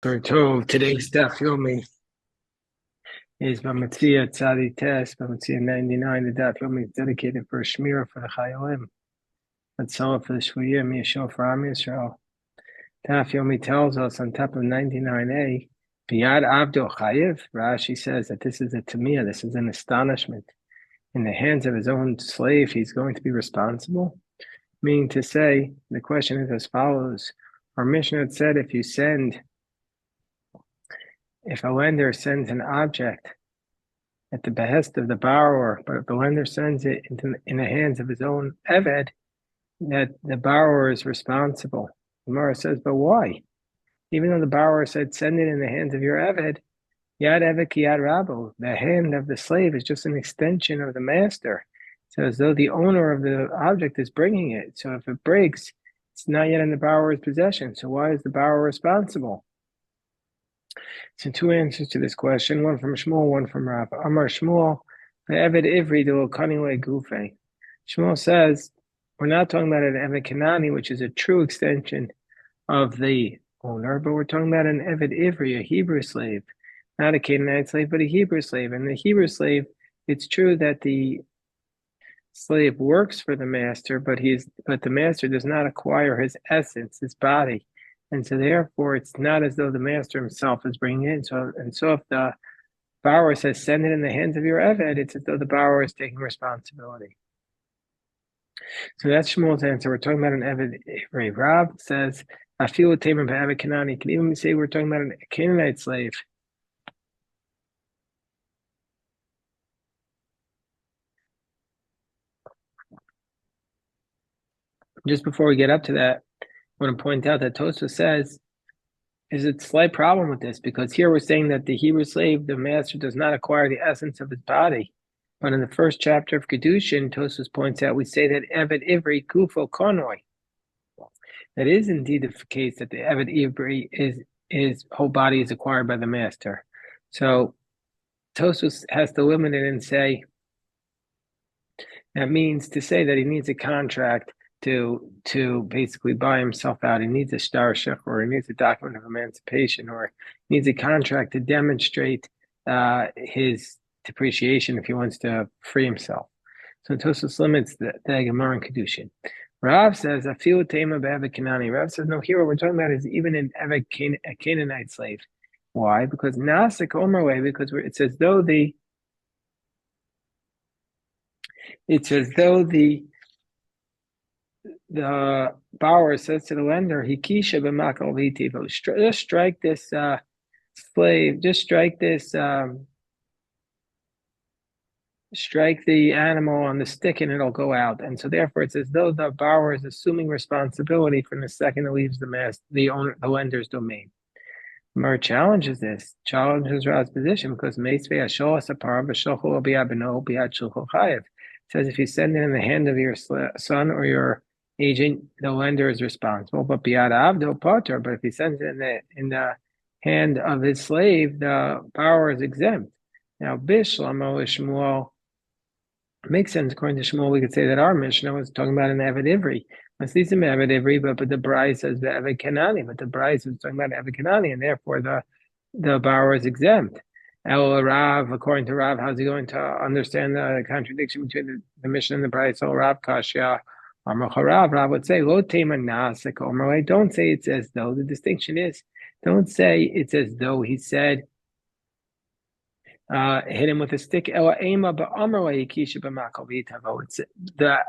We're told today's daf yomi is Bava Metzia Tzadi Test, Bava Metzia 99. The daf yomi is dedicated for a shmira for the Chayalim. Let's sell it for the Shvuyim, Yeshua for Am Yisrael. Daf yomi tells us on top of 99a, Biyad Abdo Chayiv. Rashi says that this is a tamiyah, this is an astonishment. In the hands of his own slave, he's going to be responsible. Meaning to say, the question is as follows. Our Mishnah had said if a lender sends an object at the behest of the borrower, but if the lender sends it in the hands of his own eved, that the borrower is responsible. The Gemara says, but why? Even though the borrower said, send it in the hands of your eved, yad eved ki yad rabo, the hand of the slave is just an extension of the master. So as though the owner of the object is bringing it. So if it breaks, it's not yet in the borrower's possession. So why is the borrower responsible? So two answers to this question, one from Shmuel, one from Rav. Amar Shmuel, Eved Ivri do Kanile Gufe. Shmuel says, we're not talking about an Eved Kanani, which is a true extension of the owner, but we're talking about an Eved Ivri, a Hebrew slave, not a Canaanite slave, but a Hebrew slave. And the Hebrew slave, it's true that the slave works for the master, but the master does not acquire his essence, his body. And so therefore, it's not as though the master himself is bringing it in. So if the borrower says, send it in the hands of your eved, it's as though the borrower is taking responsibility. So that's Shmuel's answer. We're talking about an eved. Rav says, I feel a tamer b'eved Kanani. You can even say we're talking about a Canaanite slave. Just before we get up to that, I want to point out that Tosfos says, is a slight problem with this, because here we're saying that the Hebrew slave, the master, does not acquire the essence of his body. But in the first chapter of Kedushin, Tosfos points out, we say that Eved Ivri Kufo Konoi. That is indeed the case that the Eved Ivri his whole body is acquired by the master. So Tosfos has to limit it and say, that means to say that he needs a contract to basically buy himself out. He needs a starship, or he needs a document of emancipation, or he needs a contract to demonstrate his depreciation if he wants to free himself. So Tosfos limits the Gemara in Kedushin. Rav says, I feel tema b'eved Kanani. Rav says, no, here what we're talking about is even an eved a Canaanite slave. Why? Because Nasik Omerway, because it's as though the borrower says to the lender, "Hikisha b'makal v'itivo." Just strike this slave. Just strike the animal on the stick, and it'll go out. And so, therefore, it's as though the borrower is assuming responsibility from the second it leaves the lender's domain. Mer challenges Ra's position, because Meisvei Ashol Sapar v'Sholchu B'Yabeno B'Yad Shulchu Chayev. Says if you send it in the hand of your son or your agent, the lender is responsible. But B'Yad Avdo Potter. But if he sends it in the hand of his slave, the borrower is exempt. Now, Bishlamo Shmuel makes sense. According to Shmuel, we could say that our Mishnah was talking about an Eved Ivri. But the Bryce says the Eved Kanani, but the Bryce is talking about Eved Kanani, and therefore the borrower is exempt. El Rav, according to Rav, how's he going to understand the contradiction between the Mishnah and the Bryce? El Rav Kashya, Rav would say, Lo Tema Nasik Omer. Don't say it's as though. The distinction is, don't say it's as though he said, hit him with a stick. It's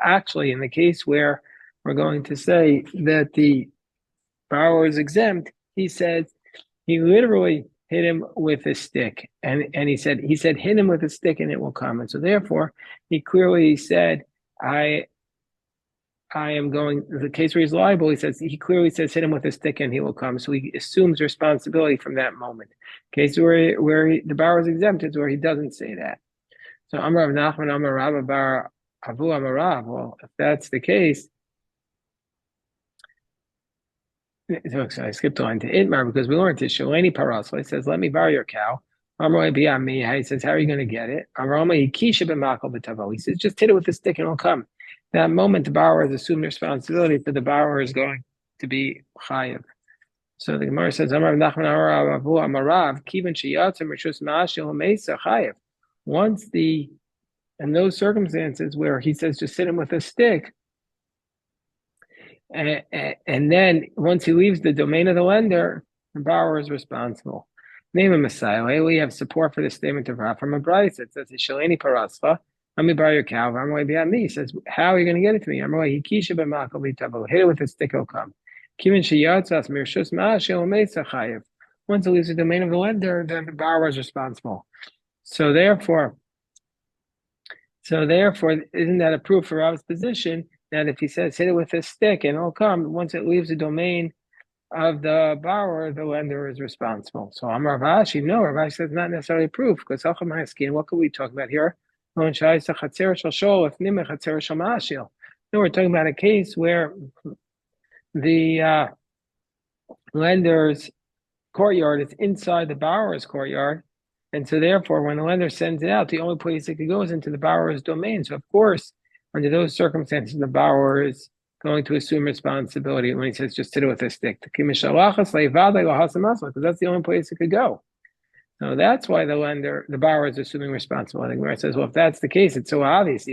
actually in the case where we're going to say that the borrower is exempt, he says he literally hit him with a stick, and he said hit him with a stick and it will come. And so therefore he clearly said, I am going, the case where he's liable, he clearly says hit him with a stick and he will come. So he assumes responsibility from that moment. Case where the borrower is exempt is where he doesn't say that. So Amar Rav Nachman, Amar Rav Bar Avu Amar Rav. Well, if that's the case, so I skipped on to Itmar because we learned to Shalani Parasla. He says, let me borrow your cow. Amar be on me. He says, how are you going to get it? He says, just hit it with a stick and it'll come. That moment, the borrower has assumed responsibility, so the borrower is going to be chayiv. So the Gemara says, Amar Nachman Amar Avu Amarav, Kivan Shiyatzim Rishus Ma'ashil Mesa Chayev. Once in those circumstances where he says just sit him with a stick, and then once he leaves the domain of the lender, the borrower is responsible. Name a Messiah. We have support for the statement of Rav from a Bryce. It says, Shaleni Parascha, let me borrow your cow. He says, how are you going to get it to me? Hit it with a stick, it'll come. Once it leaves the domain of the lender, then the borrower is responsible. So therefore, isn't that a proof for Rav's position that if he says hit it with a stick and it'll come, once it leaves the domain of the borrower, the lender is responsible. So Amar Rav Ashi, no, Rav Ashi says not necessarily proof, because what could we talk about here? No, we're talking about a case where the lender's courtyard is inside the borrower's courtyard, and so therefore when the lender sends it out, the only place it could go is into the borrower's domain. So of course, under those circumstances, the borrower is going to assume responsibility when he says just sit it with a stick. Because that's the only place it could go. So that's why the borrower is assuming responsibility. Where it says, well, if that's the case, it's so obvious.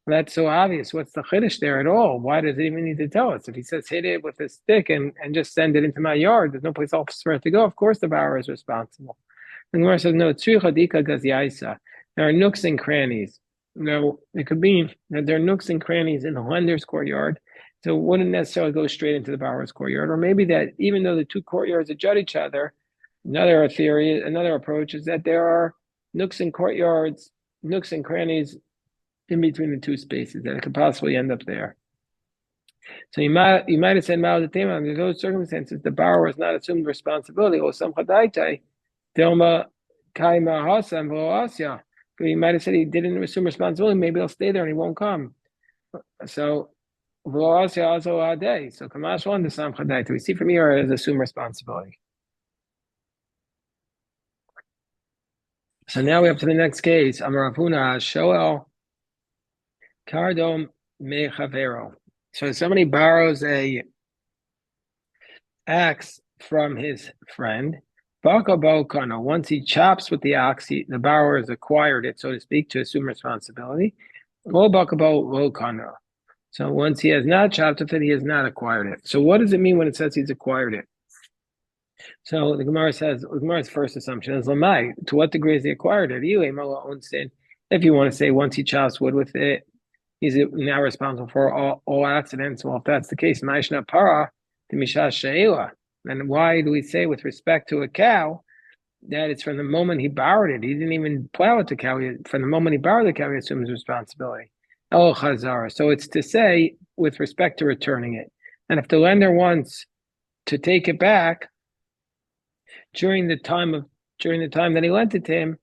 That's so obvious. What's the chiddush there at all? Why does it even need to tell us? If he says hit it with a stick and just send it into my yard, there's no place else for it to go. Of course, the borrower is responsible. The Gemara says, no, there are nooks and crannies. Now, it could be that there are nooks and crannies in the lender's courtyard, so it wouldn't necessarily go straight into the borrower's courtyard. Or maybe that even though the two courtyards adjut each other, another approach is that there are nooks and crannies in between the two spaces, that it could possibly end up there. So you might have said, under those circumstances, the borrower is not assumed responsibility. Or some Dilma Kaima Hasam Asya. He might have said he didn't assume responsibility. Maybe he'll stay there and he won't come. So Kamash one to Sam Chadaita. We see from here as assume responsibility. So now we have to the next case. Amar Avuna Shoel Kardom Mechavero. So somebody borrows a axe from his friend. Once he chops with the ox, the borrower has acquired it, so to speak, to assume responsibility. So once he has not chopped with it, he has not acquired it. So what does it mean when it says he's acquired it? So the Gemara's first assumption is Lamai. To what degree has he acquired it? If you want to say once he chops wood with it, he's now responsible for all accidents. Well, if that's the case, Maishna Para, the Mishash Sheila. And why do we say with respect to a cow that it's from the moment he borrowed it? He didn't even plow it to cow. From the moment he borrowed the cow, he assumes responsibility. El Chazara. So it's to say with respect to returning it. And if the lender wants to take it back during the time that he lent it to him,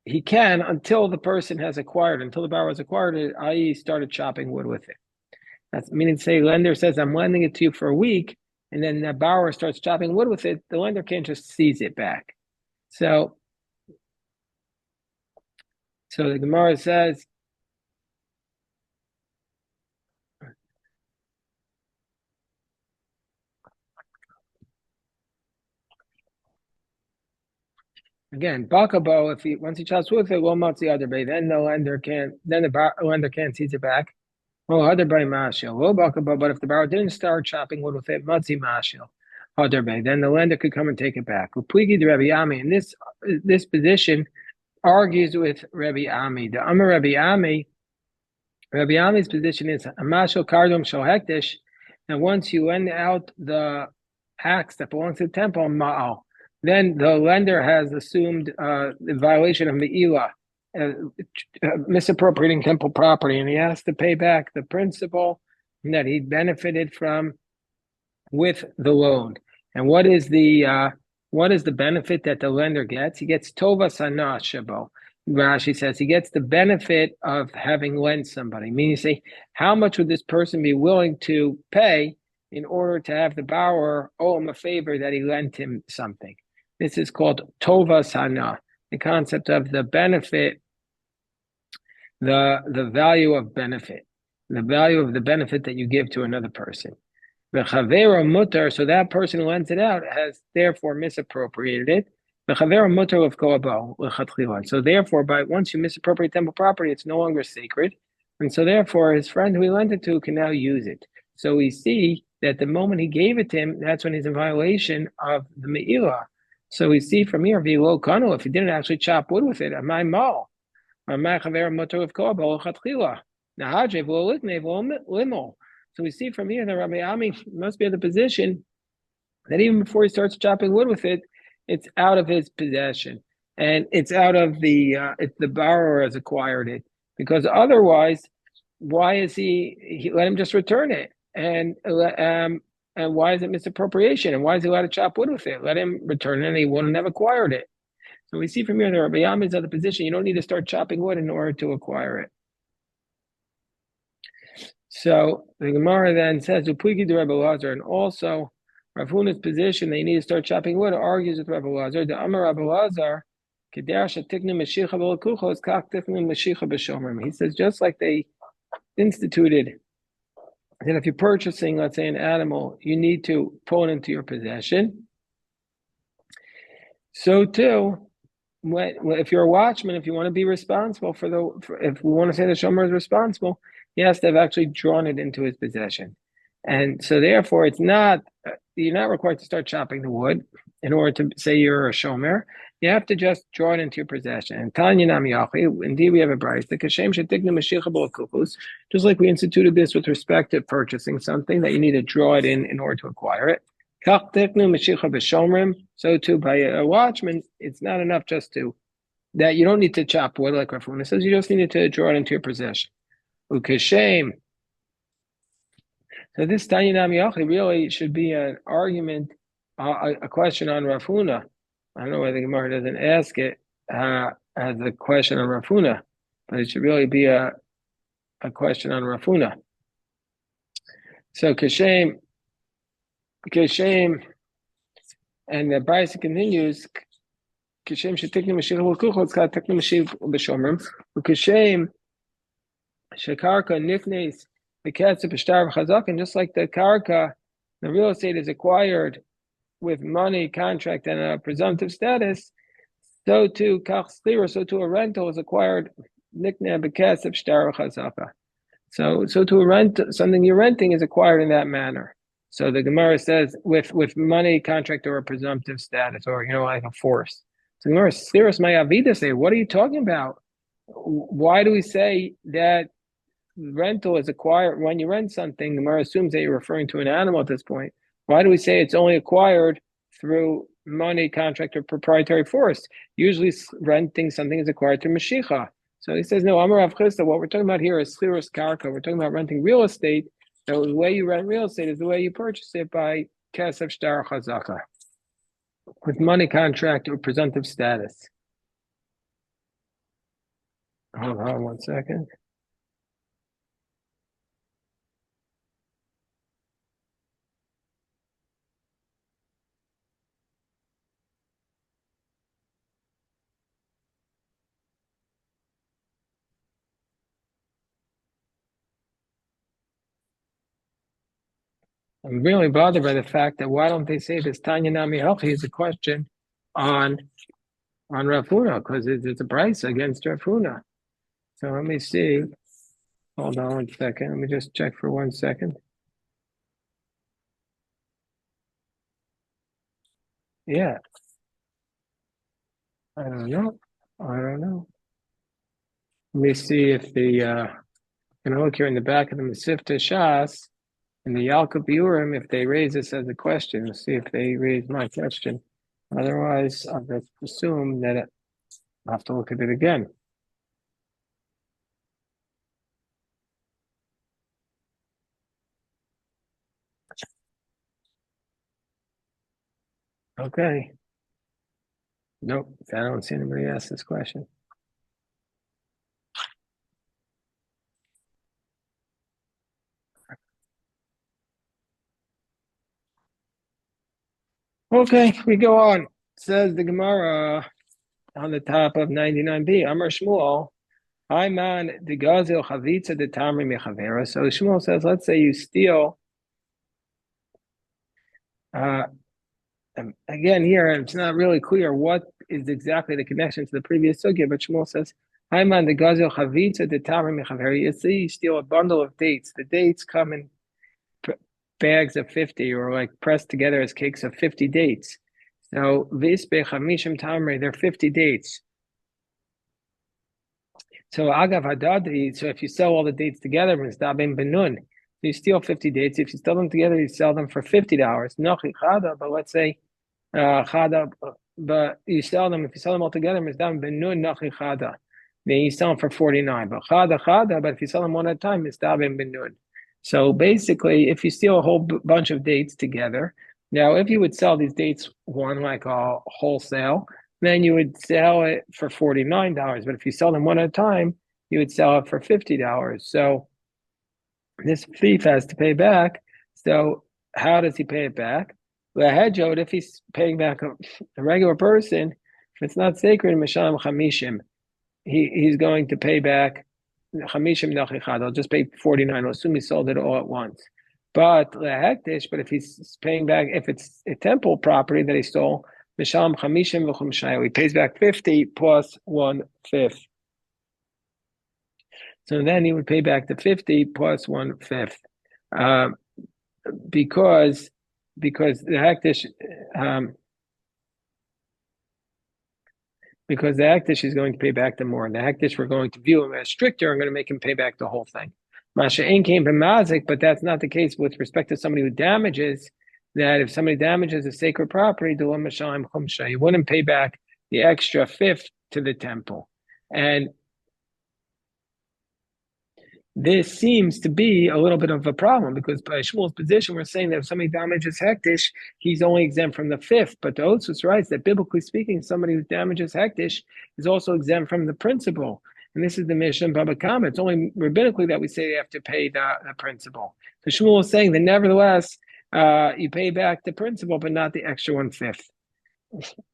he can until the person has acquired it, until the borrower has acquired it, i.e. started chopping wood with it. That's meaning to say lender says, I'm lending it to you for a week, and then the borrower starts chopping wood with it, the lender can't just seize it back. So the Gemara says, again, Bakabo, once he chops wood with it, well, matzi other bay, then the lender can't seize it back. Well, other bay mashil. Well, Bakabo, but if the borrower didn't start chopping wood with it, matzi mashil. Then the lender could come and take it back. And this position argues with Rabbi Ami. The Amar Rabbi Ami's position is Amashal Kardom Shal Hektish, and once you lend out the axe that belongs to the temple, Ma'al, then the lender has assumed the violation of Me'ilah, misappropriating temple property, and he has to pay back the principal that he benefited from with the loan. And what is the benefit that the lender gets? He gets tova sana shabo. Rashi says he gets the benefit of having lent somebody. Meaning, you say, how much would this person be willing to pay in order to have the borrower owe him a favor that he lent him something? This is called tova sana, the concept of the benefit, the value of benefit, the value of the benefit that you give to another person. The chavera mutter, so that person who lends it out has therefore misappropriated it. The chavera mutter of koabo lechatchila. So therefore, by once you misappropriate temple property, it's no longer sacred, and so therefore his friend who he lent it to can now use it. So we see that the moment he gave it to him, that's when he's in violation of the me'ilah. So we see from here, v'lo kanu, if he didn't actually chop wood with it, amai mal, amai chavera mutter of koabo lechatchila. Nahajev v'lo likne v'lo limol. So we see from here that Rabbi Ami must be in the position that even before he starts chopping wood with it, it's out of his possession, and it's out of it's the borrower has acquired it, because otherwise, why is he let him just return it, and why is it misappropriation, and why is he allowed to chop wood with it? Let him return it, and he wouldn't have acquired it. So we see from here that Rabbi Ami is in the position you don't need to start chopping wood in order to acquire it. So the Gemara then says, "Upuigi de Rebbe Lazar," and also Rav Huna's position they need to start chopping wood argues with Rebbe Lazar. The Amar Rebbe Lazar, he says just like they instituted that if you're purchasing, let's say, an animal, you need to pull it into your possession. So too, if you're a watchman, if you want to be responsible if we want to say the shomer is responsible, he has to have actually drawn it into his possession. And so therefore you're not required to start chopping the wood in order to say you're a shomer. You have to just draw it into your possession. And Tanya Nam Yachi, indeed we have a brayz, the Kashem Shetikna Mashiach Kukus, just like we instituted this with respect to purchasing something, that you need to draw it in order to acquire it. So too, by a watchman, it's not enough just that you don't need to chop wood like Rav Huna says, you just need to draw it into your possession. Ukashem. So this Tanya Nam Yachi really should be an argument, a question on Rav Huna. I don't know why the Gemara doesn't ask it as a question on Rav Huna, but it should really be a question on Rav Huna. So Kashem, and the Brisa continues. Kashem shetiknu mashiach v'kuchot, it's got tiknu mashiach b'shomrim. Kashem shekarka niknes b'ketz b'shtar v'chazak, and just like the karka, the real estate is acquired with money, contract, and a presumptive status, so too kach slira, so too a rental is acquired nikne b'ketz b'shtar v'chazaka. So to a rent, something you're renting is acquired in that manner. So the Gemara says with money, contract, or a presumptive status, or like a force. So the Gemara, Sliros Mayavida say, what are you talking about? Why do we say that rental is acquired when you rent something? The Gemara assumes that you're referring to an animal at this point. Why do we say it's only acquired through money, contract, or proprietary force? Usually renting something is acquired through Mashicha. So he says, no, Amar Rav Chisda, what we're talking about here is Sliros Karka. We're talking about renting real estate. So the way you rent real estate is the way you purchase it by Kesef Shtar Chazaka, with money, contract, or presumptive status. Hold on 1 second. I'm really bothered by the fact that why don't they say this Tanya Nami Helchi is a question on Rav Huna, because it's a price against Rav Huna. So let me see. Hold on 1 second. Let me just check for 1 second. Yeah. I don't know. Let me see if can look here in the back of the Masifta Shas, in the Yalkut Biurim, if they raise this as a question. Let's see if they raise my question. Otherwise, I'll just assume that I'll have to look at it again. Okay. Nope, I don't see anybody ask this question. Okay, we go on. Says the Gemara on the top of 99b. Amar Shmuel, Hi man, the Gazel Chavitza de Tamri Mechavera. So Shmuel says, let's say you steal Uh, Again, here it's not really clear what is exactly the connection to the previous sugya, but Shmuel says, "Haiman the gazel chavitza the tamar mechaveri." You see, you steal a bundle of dates. The dates come in bags of 50, or like pressed together as cakes of 50 dates. So vispe chamishim tamri, they're 50 dates. So agav hadadi. So if you sell all the dates together, misdabim benun. So you steal 50 dates. If you sell them together, you sell them for $50. Nochi chada, but let's say chada, but you sell them, if you sell them all together, misdam benun nachi chada. Then you sell them for 49. But chada, but if you sell them one at a time, misdam benun. So basically, if you steal a whole bunch of dates together, now if you would sell these dates one like a wholesale, then you would sell it for $49. But if you sell them one at a time, you would sell it for $50. So this thief has to pay back. So how does he pay it back? Well, if he's paying back a regular person, if it's not sacred, Misham Chamishim, he's going to pay back Chamishim Nachichad. I'll just pay 49. I'll assume he sold it all at once. But if he's paying back, if it's a temple property that he stole, Misham Chamishim V'chum he pays back 50 plus 1/5. So then he would pay back the 50 plus 1/5, because the hektish because the hektish is going to pay back the more. And the hektish, we're going to view him as stricter and going to make him pay back the whole thing. Masha ain't came from mazik, but that's not the case with respect to somebody who damages. That if somebody damages a sacred property, you wouldn't pay back the extra 1/5 to the temple. And this seems to be a little bit of a problem, because by Shmuel's position, we're saying that if somebody damages hektish, he's only exempt from the 5th. But the Otsus writes that biblically speaking, somebody who damages hektish is also exempt from the principal. And this is the Mishnah in Bava Metzia. It's only rabbinically that we say they have to pay the principal. So Shmuel is saying that nevertheless, you pay back the principal, but not the extra 1/5.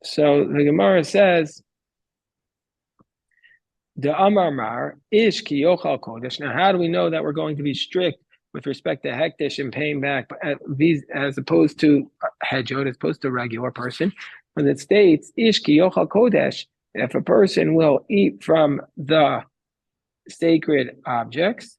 So the Gemara says, the Amar Mar ish ki yochal kodesh. Now, how do we know that we're going to be strict with respect to hektish and paying back these, as opposed to hedjot, as opposed to a regular person? When it states ish ki yochal kodesh, if a person will eat from the sacred objects,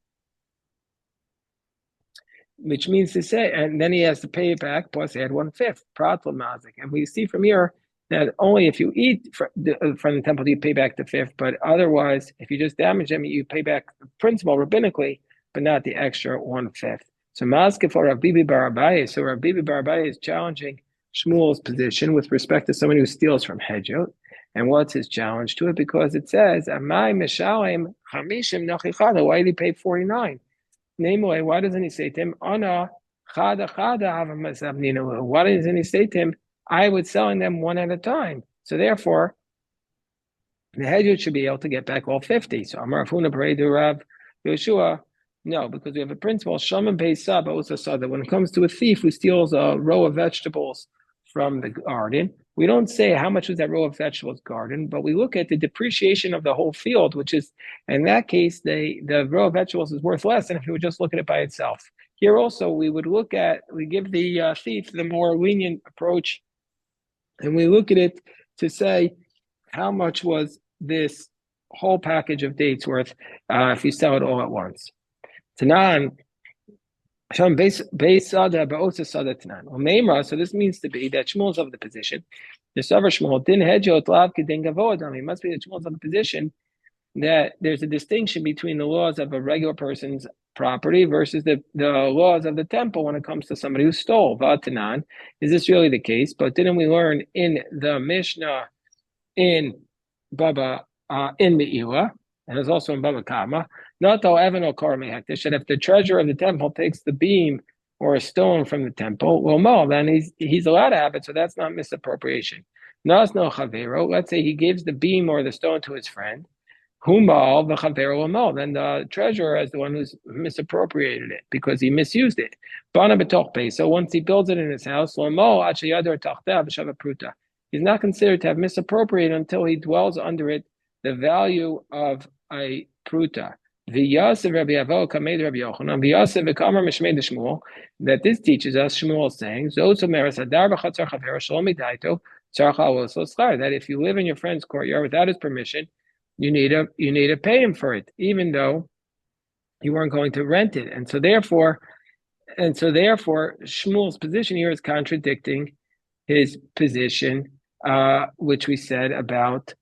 which means to say, and then he has to pay it back plus add 1/5 pratla mazik. And we see from here that only if you eat from the temple do you pay back the 5th, but otherwise, if you just damage them, you pay back the principal rabbinically, but not the extra 1/5. So mazik for Rav Bibi bar Abaye. So Rav Bibi bar Abaye is challenging Shmuel's position with respect to somebody who steals from hedjot. And what's his challenge to it? Because it says, Amai mishalim chamishim nachichada. Why did he pay 49? Namely, why doesn't he say to him, Ana chada chada? Why doesn't he say to him, I would selling them one at a time? So therefore, the hedjot should be able to get back all 50. So Amar Afuna Paredu Rav Yoshua, no, because we have a principle, Shaman Beisa, but also saw that when it comes to a thief who steals a row of vegetables from the garden, we don't say how much was that row of vegetables garden, but we look at the depreciation of the whole field, which is, in that case, the row of vegetables is worth less than if you would just look at it by itself. Here also, we give the thief the more lenient approach, and we look at it to say, how much was this whole package of dates worth if you sell it all at once? Tanan, so this means to be that Shmuel's of the position. The Savar Shmuel din hedjot lav kedin gavodim. It must be that Shmuel's of the position that there's a distinction between the laws of a regular person's property versus the laws of the temple when it comes to somebody who stole. Vatanan, is this really the case? But didn't we learn in the Mishnah in Baba in Me'ila, and it's also in Bava Kama, not though Evan or Korah Hektish, that if the treasurer of the temple takes the beam or a stone from the temple, well, no, then he's allowed to have it, so that's not misappropriation. Nas no chavero. Let's say he gives the beam or the stone to his friend. Humal the chavero will then the treasurer is the one who's misappropriated it because he misused it. Bana betoch pei. So once he builds it in his house, he's not considered to have misappropriated until he dwells under it the value of a pruta. V'yasev Rabbi Avo kamed Rabbi Yochanan. V'yasev v'kamar mishmei Shmuel. That this teaches us Shmuel saying Zos omeres hadar b'chatzar chaver shalom midaito tzarcha aloso schar. That if you live in your friend's courtyard without his permission, you need to pay him for it, even though you weren't going to rent it. And so therefore, Shmuel's position here is contradicting his position, which we said about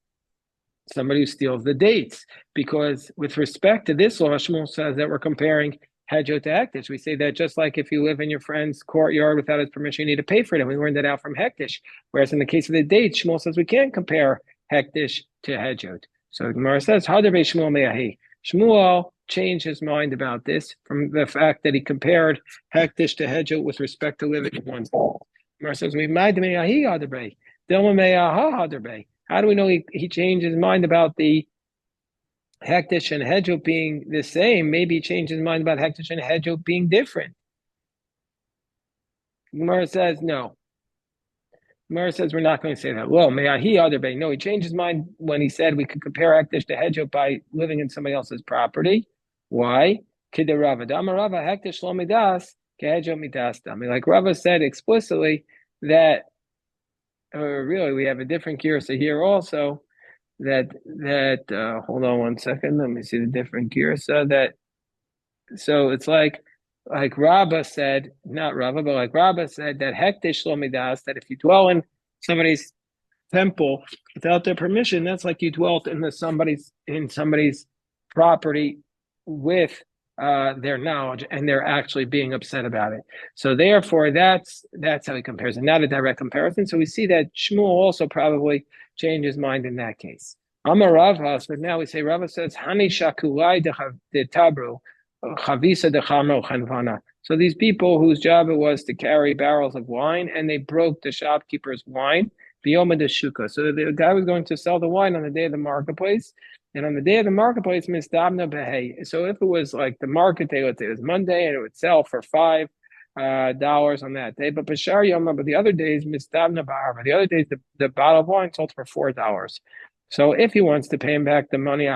somebody who steals the dates. Because with respect to this law, Shmuel says that we're comparing hedjo to hektish. We say that just like if you live in your friend's courtyard without his permission, you need to pay for it. And we learned that out from hektish. Whereas in the case of the dates, Shmuel says we can't compare hektish to hedjot. So the Gemara says, Hadar be Shmuel me'ahi. Shmuel changed his mind about this from the fact that he compared hektish to hedjot with respect to living in one's home. Gemara says, how do we know he changed his mind about the hektish and hedjot being the same? Maybe he changed his mind about hektish and hedjot being different. Gemara says no. Gemara says we're not going to say that. Well, me'ahi other bay. No, he changed his mind when he said we could compare hektish to hedjot by living in somebody else's property. Why? Kiderava damarava hektish lo midas kehedjot midas dami. Like Rava said explicitly that. Really, we have a different girsa here also. That hold on one second. Let me see the different girsa. So it's like Rabba said, not Rabba, but like Rabba said that hektish lo midas, that if you dwell in somebody's temple without their permission, that's like you dwelt in somebody's property with their knowledge, and they're actually being upset about it. So therefore, that's how he compares it, not a direct comparison. So we see that Shmuel also probably changed his mind in that case. Amar Ravas, but now we say Rava says Hani shakulai de tabru chavisa de chamo chanvana. So these people whose job it was to carry barrels of wine, and they broke the shopkeeper's wine, biyoma de shuka. So the guy was going to sell the wine on the day of the marketplace. And on the day of the marketplace, mistabna behay. So if it was like the market day, let's say it was Monday, and it would sell for $5 on that day. But b'shar yoma, but the other days, mistabna ba'arva. The other days, the bottle of wine sold for $4. So if he wants to pay him back the money,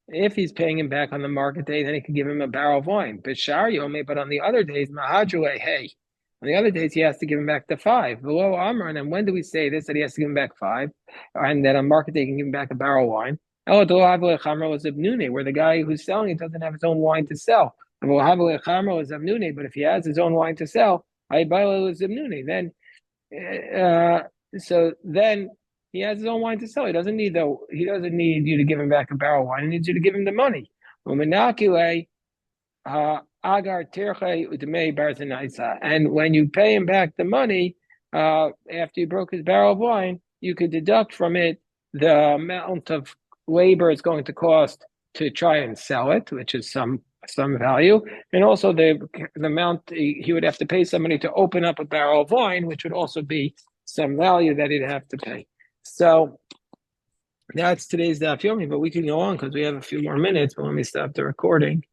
if he's paying him back on the market day, then he could give him a barrel of wine. B'shar yoma, but on the other days, mahadrule hey. On the other days, he has to give him back the 5. Below Amr, and then when do we say this, that he has to give him back 5? And then on market day, he can give him back a barrel of wine. Where the guy who's selling it doesn't have his own wine to sell. But if he has his own wine to sell, then then he has his own wine to sell. He doesn't need you to give him back a barrel of wine. He needs you to give him the money. Agar tirche udmei barzanaisa. And when you pay him back the money, after you broke his barrel of wine, you could deduct from it the amount of labor it's going to cost to try and sell it, which is some value, and also the amount he would have to pay somebody to open up a barrel of wine, which would also be some value that he'd have to pay. So that's today's daf yomi, but we can go on because we have a few more minutes. But let me stop the recording.